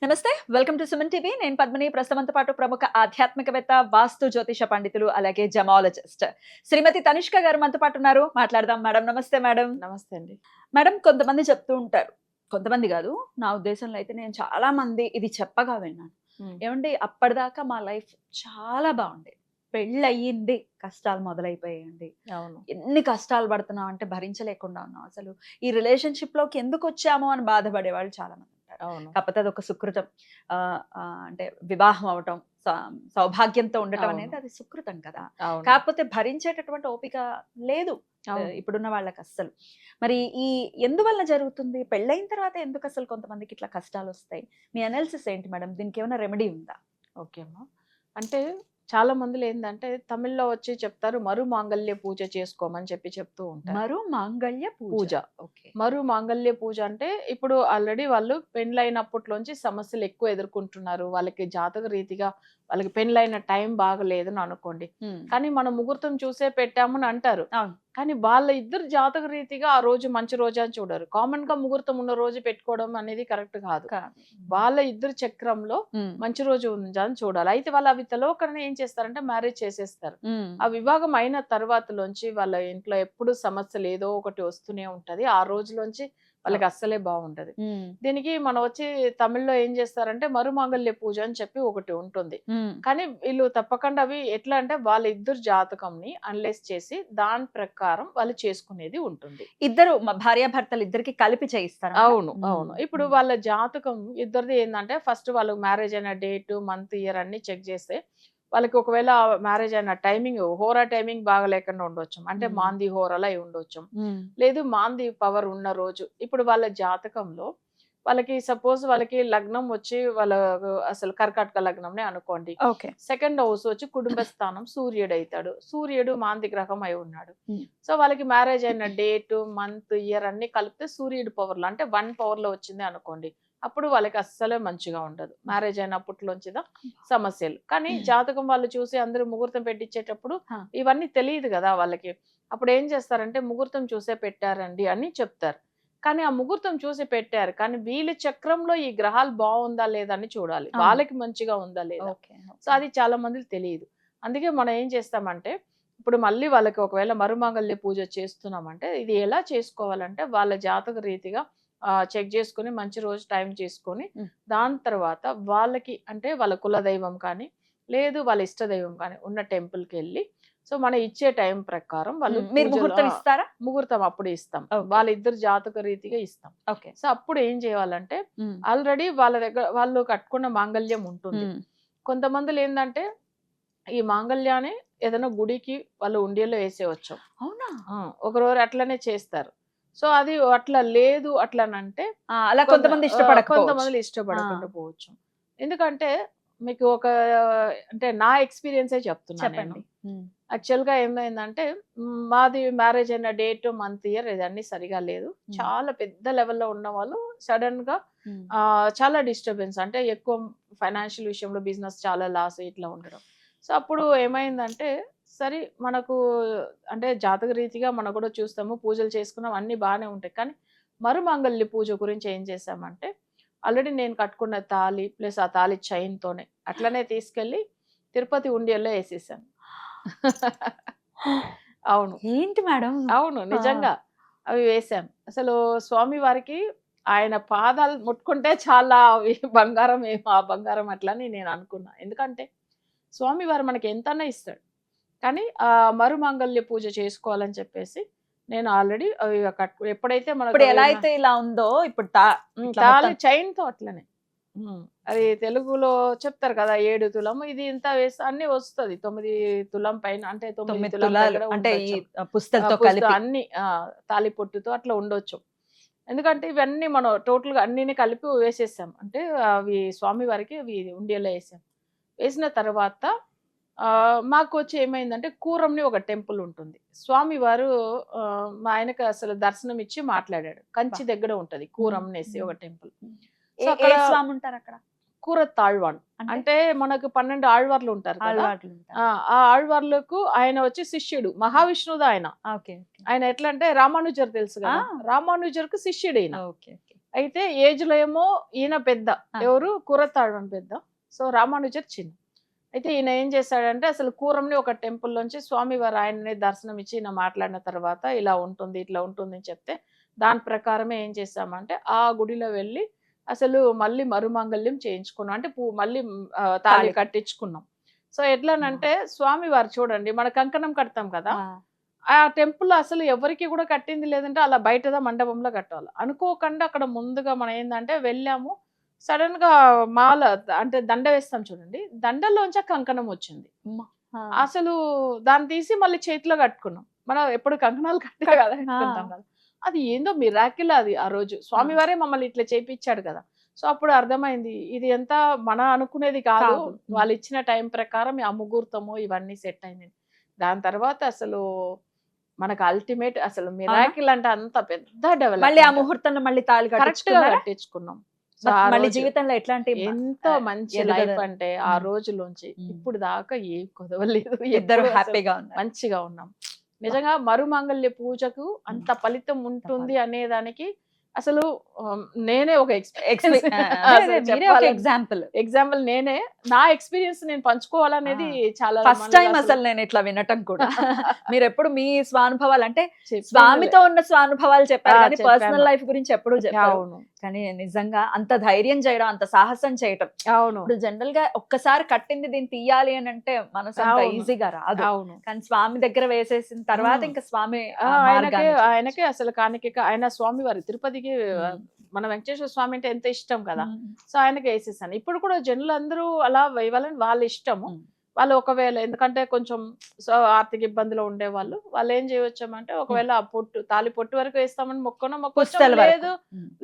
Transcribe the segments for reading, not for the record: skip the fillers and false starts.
నమస్తే. Welcome to Suman TV. నేను పద్మిని. ప్రస్తుతంతో పాటు ప్రముఖ ఆధ్యాత్మికవేత్త, వాస్తు జ్యోతిష పండితులు, అలాగే జమాలజిస్ట్ శ్రీమతి తనిష్క గారు మనతో పాటు ఉన్నారు. మాట్లాడదాం. మేడం నమస్తే మేడం. నమస్తే అండి. మేడం కొంతమంది చెప్తూ ఉంటారు. కొంతమంది కాదు, నా ఉద్దేశంలో అయితే నేను చాలా మంది ఇది చెప్పగా విన్నాను. ఏమండి అప్పటిదాకా మా లైఫ్ చాలా బాగుండేది. పెళ్ళయింది, కష్టాలు మొదలైపోయాయండి. అవును. ఎన్ని కష్టాలు పడుతున్నాం అంటే భరించలేకుండా ఉన్నాం. అసలు ఈ రిలేషన్‌షిప్ లోకి ఎందుకొచ్చాము అని బాధపడే వాళ్ళు చాలా మంది ఉంటారు. అవును. కాకపోతే అదొక సుకృతం. అంటే వివాహం అవ్వటం, సౌభాగ్యంతో ఉండటం అవును. అనేది అది సుకృతం కదా! అవును. కాకపోతే భరించేటటువంటి ఓపిక లేదు అవును. ఇప్పుడున్న వాళ్ళకి అస్సలు. మరి ఈ ఎందువల్ల జరుగుతుంది? పెళ్ళైన తర్వాత ఎందుకు అసలు కొంతమందికి ఇట్లా కష్టాలొస్తాయి? మీ అనాలిసిస్ ఏంటి మేడం? దీనికేమైనా రెమెడీ ఉందా? ఓకే అమ్మా. అంటే చాలా మందిలో ఏందంటే తమిళ్‌లో వచ్చి చెప్తారు మరు మాంగళ్య పూజ చేసుకోమని చెప్తూ ఉంటారు. మరో మాంగళ్య పూజ. పూజ. ఓకే. మరు మాంగళ్య పూజ అంటే ఇప్పుడు ఆల్రెడీ వాళ్ళు పెండ్లైనప్పట్లోంచి సమస్యలు ఎక్కువ ఎదుర్కొంటున్నారు. వాళ్ళకి జాతక రీతిగా వాళ్ళకి పెండ్లైన టైం బాగలేదని అనుకోండి. కానీ మనం ముహూర్తం చూసే పెట్టామని అంటారు. అవును. కానీ వాళ్ళ ఇద్దరు జాతక రీతిగా ఆ రోజు మంచి రోజా అని చూడరు. కామన్‌గా ముహూర్తం ఉన్న రోజు పెట్టుకోవడం అనేది కరెక్ట్ కాదు. వాళ్ళ ఇద్దరు చక్రంలో మంచి రోజు ఉందా అని చూడాలి. అయితే వాళ్ళు అవి తెలవకనే ఏం చేస్తారంటే మ్యారేజ్ చేసేస్తారు. ఆ వివాహం అయిన తర్వాతలోంచి వాళ్ళ ఇంట్లో ఎప్పుడు సమస్యలు ఏదో ఒకటి వస్తూనే ఉంటది. ఆ రోజులోంచి వాళ్ళకి అస్సలే బాగుంటది. దీనికి మనం వచ్చి తమిళ్లో ఏం చేస్తారంటే మరుమాంగళ్య పూజ అని చెప్పి ఒకటి ఉంటుంది. కానీ వీళ్ళు తప్పకుండా అవి ఎట్లా అంటే వాళ్ళ ఇద్దరు జాతకంని అనలైజ్ చేసి దాని ప్రకారం వాళ్ళు చేసుకునేది ఉంటుంది. ఇద్దరు భార్యాభర్తలు ఇద్దరికి కలిపి చేయిస్తారా? అవును. అవును. ఇప్పుడు వాళ్ళ జాతకం ఇద్దరిది ఏందంటే ఫస్ట్ వాళ్ళు మ్యారేజ్ అయిన డేట్, మంత్, ఇయర్ అన్ని చెక్ చేస్తే వాళ్ళకి ఒకవేళ మ్యారేజ్ అయిన టైమింగ్ హోరా టైమింగ్ బాగా లేకుండా ఉండొచ్చు. అంటే మాంది హోరాలో అయి ఉండొచ్చు. లేదు మాంది పవర్ ఉన్న రోజు. ఇప్పుడు వాళ్ళ జాతకంలో వాళ్ళకి సపోజ్ వాళ్ళకి లగ్నం వచ్చి వాళ్ళ అసలు కర్కాటక లగ్నంనే అనుకోండి. ఓకే. సెకండ్ హౌస్ వచ్చి కుటుంబ స్థానం సూర్యుడు అయితాడు. సూర్యుడు మాంది గ్రహం అయి ఉన్నాడు. సో వాళ్ళకి మ్యారేజ్ అయిన డేట్, మంత్, ఇయర్ అన్ని కలిపితే సూర్యుడు పవర్లో అంటే 1 పవర్ లో వచ్చింది అనుకోండి. అప్పుడు వాళ్ళకి అస్సలే మంచిగా ఉండదు. మ్యారేజ్ అయినప్పట్లోంచిదా సమస్యలు. కానీ జాతకం వాళ్ళు చూసి అందరూ ముహూర్తం పెట్టించేటప్పుడు ఇవన్నీ తెలియదు కదా వాళ్ళకి. అప్పుడు ఏం చేస్తారంటే ముహూర్తం చూసే పెట్టారండి అని చెప్తారు. కానీ ఆ ముహూర్తం చూసి పెట్టారు. కానీ వీళ్ళ చక్రంలో ఈ గ్రహాలు బావుందా లేదా అని చూడాలి. వాళ్ళకి మంచిగా ఉందా లేదా. సో అది చాలా మందికి తెలియదు. అందుకే మనం ఏం చేస్తామంటే ఇప్పుడు మళ్ళీ వాళ్ళకి ఒకవేళ మరుమాంగళ్య పూజ చేస్తున్నామంటే ఇది ఎలా చేసుకోవాలంటే వాళ్ళ జాతక రీతిగా చెక్ చేసుకొని మంచి రోజు టైం చేసుకొని దాని తర్వాత వాళ్ళకి అంటే వాళ్ళ కులదైవం కానీ లేదు వాళ్ళ ఇష్టదైవం కానీ ఉన్న టెంపుల్కి వెళ్ళి సో మనం ఇచ్చే టైం ప్రకారం వాళ్ళు ముహూర్తం ఇస్తారా? ముహూర్తం అప్పుడు ఇస్తాం. వాళ్ళిద్దరు జాతక రీతిగా ఇస్తాం. సో అప్పుడు ఏం చేయాలంటే ఆల్రెడీ వాళ్ళ దగ్గర వాళ్ళు కట్టుకున్న మాంగళ్యం ఉంటుంది. కొంతమందిలో ఏంటంటే ఈ మాంగళ్యాన్ని ఏదైనా గుడికి వాళ్ళు ఉండియలో వేసేవచ్చు. అవునా? ఒకరోజు అట్లనే చేస్తారు. సో అది అట్లా లేదు అట్లనంటే అలా కొంతమంది ఇష్టపడకుండా పోవచ్చు. ఎందుకంటే మీకు ఒక అంటే నా ఎక్స్పీరియన్సే చెప్తున్నాను నేను. యాక్చువల్‌గా ఏమైందంటే మాది మ్యారేజ్ అయిన డేట్, మంత్, ఇయర్ ఇదన్నీ సరిగా లేదు. చాలా పెద్ద లెవెల్‌లో ఉన్నవాళ్ళు సడెన్‌గా చాలా డిస్టర్బెన్స్ అంటే ఎక్కువ ఫైనాన్షియల్ విషయంలో బిజినెస్ చాలా లాస్ ఇట్లా ఉండడం. సో అప్పుడు ఏమైందంటే సరే మనకు అంటే జాతక రీతిగా మనం కూడా చూస్తాము, పూజలు చేసుకున్నాం అన్నీ బాగానే ఉంటాయి. కానీ మరుమాంగళ్య పూజ గురించి ఏం చేశామంటే ఆల్రెడీ నేను కట్టుకున్న తాళి ప్లస్ ఆ తాళి చైన్‌తోనే అట్లనే తీసుకెళ్ళి తిరుపతి ఉండియల్లో వేసేసాను. అవును. ఏంటి మేడం? అవును. నిజంగా. అవి వేశాం. అసలు స్వామి వారికి ఆయన పాదాలు ముట్టుకుంటే చాలా అవి బంగారం ఆ బంగారం అట్లని నేను అనుకున్నా. ఎందుకంటే స్వామి వారు మనకి ఎంతన్నా ఇస్తాడు. కానీ మరుమాంగళ్య పూజ చేసుకోవాలని చెప్పేసి నేను ఆల్రెడీ అవి ఎప్పుడైతే ఇప్పుడు ఎలా అయితే ఇలా ఉందో ఇప్పుడు తాళి చైన్‌తో అట్లనే. అది తెలుగులో చెప్తారు కదా 7 తులం ఇది ఇంత వేస్తే అన్ని వస్తది. 9 తులం పైన అంటే 9 తులాలు అంటే ఈ పుస్తలతో కలిపి అన్ని తాళి పొట్టుతో అట్లా ఉండొచ్చు. ఎందుకంటే ఇవన్నీ మనం టోటల్‌గా అన్నిని కలిపి వేసేసాం. అంటే అవి స్వామి వారికి అవి ఉండియలో వేసాం. వేసిన తర్వాత మాకు వచ్చి ఏమైందంటే కూరంని ఒక టెంపుల్ ఉంటుంది. స్వామి వారు మా ఆయనకు అసలు దర్శనం ఇచ్చి మాట్లాడాడు. కంచి దగ్గర ఉంటది కూరంనేసి ఒక టెంపుల్. సో అక్కడ స్వామి ఉంటారు అక్కడ? కూరతాళ్వాన్ అంటే మనకు 12 ఆళ్వార్లు ఉంటారు కదా. ఆ ఆళ్వార్లకు ఆయన వచ్చి శిష్యుడు మహావిష్ణువుది ఆయన. ఆయన ఎట్లా అంటే రామానుజర్ తెలుసు కదా, రామానుజర్కు శిష్యుడు ఈయన. అయితే ఏజ్ లో ఏమో ఈయన పెద్ద, ఎవరు కూరతాడు పెద్ద, సో రామానుజర్ చిన్న. అయితే ఈయన ఏం చేశాడంటే అసలు కూరంని ఒక టెంపుల్ నుంచి స్వామివారు ఆయనని దర్శనం ఇచ్చి ఈయన మాట్లాడిన తర్వాత ఇలా ఉంటుంది ఇట్లా ఉంటుంది అని చెప్తే దాని ప్రకారమే ఏం చేశామంటే ఆ గుడిలో వెళ్ళి అసలు మళ్ళీ మరుమాంగల్యం చేయించుకున్నాం. అంటే మళ్ళీ తాళి కట్టించుకున్నాం. సో ఎట్లానంటే స్వామివారు చూడండి, మన కంకణం కడతాం కదా, ఆ టెంపుల్ అసలు ఎవరికి కూడా కట్టింది లేదంటే అలా బయటదా మండపంలో కట్టాలి. అనుకోకుండా అక్కడ ముందుగా మనం ఏంటంటే వెళ్ళాము, సడన్ గా మాల అంటే దండ వేస్తాం చూడండి, దండలోంచి ఆ కంకణం వచ్చింది. అసలు దాన్ని తీసి మళ్ళీ చేతిలో కట్టుకున్నాం. మనం ఎప్పుడు కంకణాలు కట్టుకుంటాం కదా, అది ఏందో మిరాకిల్ అది. ఆ రోజు స్వామివారే మమ్మల్ని ఇట్లా చేపించాడు కదా. సో అప్పుడు అర్థమైంది ఇది ఎంత మన అనుకునేది కాదు, వాళ్ళు ఇచ్చిన టైం ప్రకారం ఆ ముహూర్తము ఇవన్నీ సెట్ అయింది. దాని తర్వాత అసలు మనకు అల్టిమేట్ అసలు మిరాకిల్ అంటే అంత పెద్ద డెవలప్. మళ్ళీ ఆ ముహూర్తంలో మళ్ళీ తాళి కట్టించుకున్నాం. మళ్ళీ జీవితంలో ఎట్లాంటి ఎంతో మంచి లైఫ్ అంటే ఆ రోజులోంచి ఇప్పుడు దాకా ఏం కొదవలేదు, ఇద్దరు హ్యాపీగా మంచిగా ఉన్నాం. నిజంగా మరుమాంగల్య పూజకు అంత ఫలితం ఉంటుంది అనేదానికి అసలు నేనే ఒక ఎగ్జాంపుల్ నేనే నా ఎక్స్పీరియన్స్ నేను పంచుకోవాలనేది చాలా ఫస్ట్ టైం అసలు నేను ఇట్లా వినటం కూడా. మీరు ఎప్పుడు మీ స్వానుభవాలు అంటే స్వామితో ఉన్న స్వానుభవాలు చెప్పారు కానీ పర్సనల్ లైఫ్ గురించి ఎప్పుడు చెప్పారు. కానీ నిజంగా అంత ధైర్యం చేయడం, అంత సాహసం చేయటం. అవును, ఇప్పుడు జనరల్ గా ఒక్కసారి కట్టింది దీన్ని తీయాలి అని అంటే మనసు అంత ఈజీగా రాదు. అవును, కానీ స్వామి దగ్గర వేసేసిన తర్వాత ఇంకా స్వామి ఆయనకే అసలు కానికి ఆయన స్వామి వారి తిరుపతికి మన వెంకటేశ్వర స్వామి అంటే ఎంత ఇష్టం కదా, సో ఆయనకి వేసేసాను. ఇప్పుడు కూడా జనులు అందరూ అలా వేయాలని వాళ్ళ ఇష్టము. వాళ్ళు ఒకవేళ ఎందుకంటే కొంచెం ఆర్థిక ఇబ్బందులు ఉండేవాళ్ళు, వాళ్ళు ఏం చేయవచ్చామంటే ఒకవేళ ఆ పొట్టు తాలి పొట్టు వరకు వేస్తామని మొక్కను లేదు,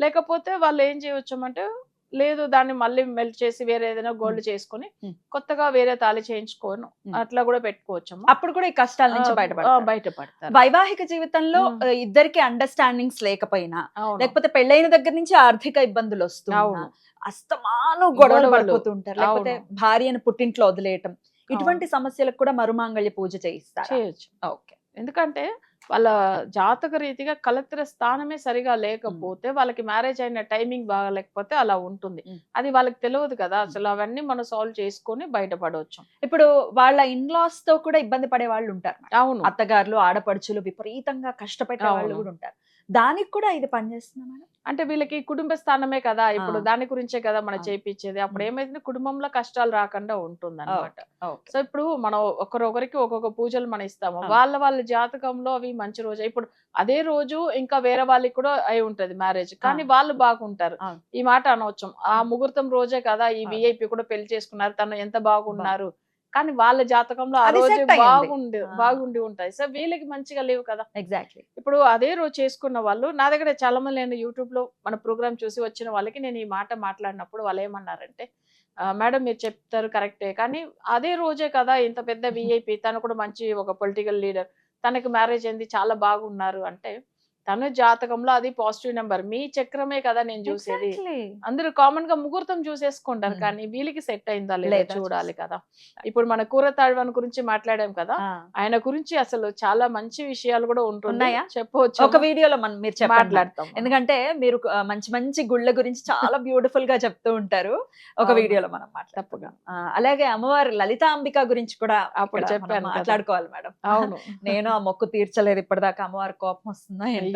లేకపోతే వాళ్ళు ఏం చేయవచ్చామంటే లేదు దాన్ని మళ్ళీ మెల్ట్ చేసి వేరే ఏదైనా గోల్డ్ చేసుకుని కొత్తగా వేరే తాళి చేయించుకోను అట్లా కూడా పెట్టుకోవచ్చు. అప్పుడు కూడా ఈ కష్టాల నుంచి బయటపడతారు. వైవాహిక జీవితంలో ఇద్దరికి అండర్స్టాండింగ్స్ లేకపోయినా, లేకపోతే పెళ్ళైన దగ్గర నుంచి ఆర్థిక ఇబ్బందులు వస్తున్నాయి, అస్తమాను గొడవలు పడిపోతుంటారు, లేకపోతే భార్యను పుట్టింట్లో వదిలేయటం, ఇటువంటి సమస్యలకు కూడా మరుమాంగళ్య పూజ చేయొచ్చు. ఓకే, ఎందుకంటే వాళ్ళ జాతక రీతిగా కలత్ర స్థానమే సరిగా లేకపోతే వాళ్ళకి మ్యారేజ్ అయిన టైమింగ్ బాగా లేకపోతే అలా ఉంటుంది. అది వాళ్ళకి తెలియదు కదా, అసలు అవన్నీ మనం సాల్వ్ చేసుకొని బయటపడవచ్చు. ఇప్పుడు వాళ్ళ ఇన్లాస్ తో కూడా ఇబ్బంది పడే వాళ్ళు ఉంటారు. అవును, అత్తగారులు ఆడపడుచులు విపరీతంగా కష్టపెట్టే వాళ్ళు కూడా ఉంటారు. దానికి కూడా ఇది పనిచేస్తుందా మేడం? అంటే వీళ్ళకి కుటుంబ స్థానమే కదా, ఇప్పుడు దాని గురించే కదా మనం చేయించేది. అప్పుడు ఏమైంది, కుటుంబంలో కష్టాలు రాకుండా ఉంటుంది అన్నమాట. సో ఇప్పుడు మనం ఒకరొకరికి ఒక్కొక్క పూజలు మనం ఇస్తాము, వాళ్ళ జాతకంలో అవి మంచి రోజు. ఇప్పుడు అదే రోజు ఇంకా వేరే వాళ్ళకి కూడా అయి ఉంటది మ్యారేజ్, కానీ వాళ్ళు బాగుంటారు. ఈ మాట అనవచ్చం, ఆ ముహూర్తం రోజే కదా ఈ విఐపి కూడా పెళ్లి చేసుకున్నారు, తను ఎంత బాగున్నారు, కానీ వాళ్ళ జాతకంలో ఆ రోజు బాగుండి ఉంటాయి. సో వీళ్ళకి మంచిగా లేవు కదా. ఎగ్జాక్ట్లీ. ఇప్పుడు అదే రోజు చేసుకున్న వాళ్ళు నా దగ్గర చాలా మంది, నేను యూట్యూబ్ లో మన ప్రోగ్రామ్ చూసి వచ్చిన వాళ్ళకి నేను ఈ మాట మాట్లాడినప్పుడు వాళ్ళు ఏమన్నారంటే, మేడం మీరు చెప్తారు కరెక్టే, కానీ అదే రోజే కదా ఇంత పెద్ద విఐపి, తను కూడా మంచి ఒక పొలిటికల్ లీడర్, తనకి మ్యారేజ్ అయింది, చాలా బాగున్నారు అంటే తన జాతకంలో అది పాజిటివ్ నెంబర్. మీ చక్రమే కదా నేను చూసేది. అందరూ కామన్ గా ముహూర్తం చూసేసుకుంటారు, కానీ వీళ్ళకి సెట్ అయిందా లేదా చూడాలి కదా. ఇప్పుడు మన కూరతాళ్వాన్ గురించి మాట్లాడాం కదా, ఆయన గురించి అసలు చాలా మంచి విషయాలు కూడా ఉంటున్నాయా చెప్పవచ్చు, ఒక వీడియోలో మనం మీరు మాట్లాడతాం. ఎందుకంటే మీరు మంచి మంచి గుళ్ళ గురించి చాలా బ్యూటిఫుల్ గా చెప్తూ ఉంటారు, ఒక వీడియోలో మనం తప్పగా. అలాగే అమ్మవారు లలితాంబిక గురించి కూడా అప్పుడు చెప్పాను, మాట్లాడుకోవాలి మేడం. అవును, నేను ఆ మొక్కు తీర్చలేదు ఇప్పటిదాకా, అమ్మవారి కోపం వస్తుందా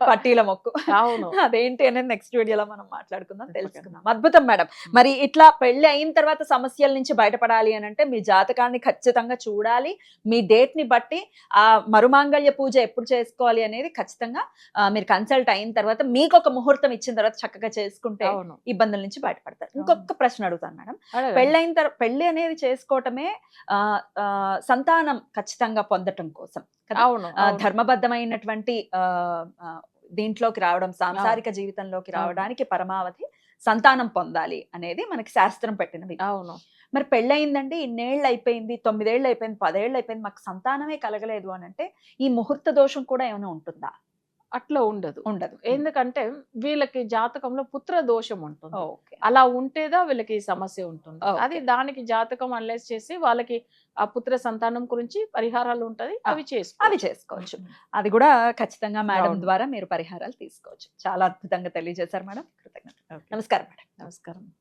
పట్టీల మొక్కు, అవును అదేంటి అనేది నెక్స్ట్ వీడియోలో మనం మాట్లాడుకుందాం, తెలుసుకుందాం. అద్భుతం మేడం. మరి ఇట్లా పెళ్లి అయిన తర్వాత సమస్యల నుంచి బయటపడాలి అని అంటే మీ జాతకాన్ని ఖచ్చితంగా చూడాలి, మీ డేట్ ని బట్టి ఆ మరుమాంగళ్య పూజ ఎప్పుడు చేసుకోవాలి అనేది ఖచ్చితంగా మీరు కన్సల్ట్ అయిన తర్వాత మీకు ఒక ముహూర్తం ఇచ్చిన తర్వాత చక్కగా చేసుకుంటే ఇబ్బందుల నుంచి బయటపడతారు. ఇంకొక ప్రశ్న అడుగుతాను మేడం, పెళ్ళైన తర్వాత పెళ్లి అనేది చేసుకోవటమే సంతానం ఖచ్చితంగా పొందటం కోసం కదా, ధర్మబద్ధమైనటువంటి దీంట్లోకి రావడం, సాంసారిక జీవితంలోకి రావడానికి పరమావధి సంతానం పొందాలి అనేది మనకి శాస్త్రం పెట్టినది. అవును, మరి పెళ్ళయిందండి, ఇన్నేళ్ళు అయిపోయింది, 9 ఏళ్ళు అయిపోయింది, 10 ఏళ్ళు అయిపోయింది, మాకు సంతానమే కలగలేదు అని అంటే ఈ ముహూర్త దోషం కూడా ఏమైనా ఉంటుందా? అట్లా ఉండదు. ఉండదు. ఎందుకంటే వీళ్ళకి జాతకంలో పుత్ర దోషం ఉంటుంది. ఓకే. అలా ఉంటేదా వీళ్ళకి ఈ సమస్య ఉంటుంది. ఓకే. అది దానికి జాతకం అనలైజ్ చేసి వాళ్ళకి ఆ పుత్ర సంతానం గురించి పరిహారాలు ఉంటది, అవి అవి చేసుకోవచ్చు. అది కూడా ఖచ్చితంగా మేడం అవును. ద్వారా మీరు పరిహారాలు తీసుకోవచ్చు. చాలా అద్భుతంగా తెలియజేశారు మేడం. కృతజ్ఞతలు. ఓకే. నమస్కారం మేడం. నమస్కారం.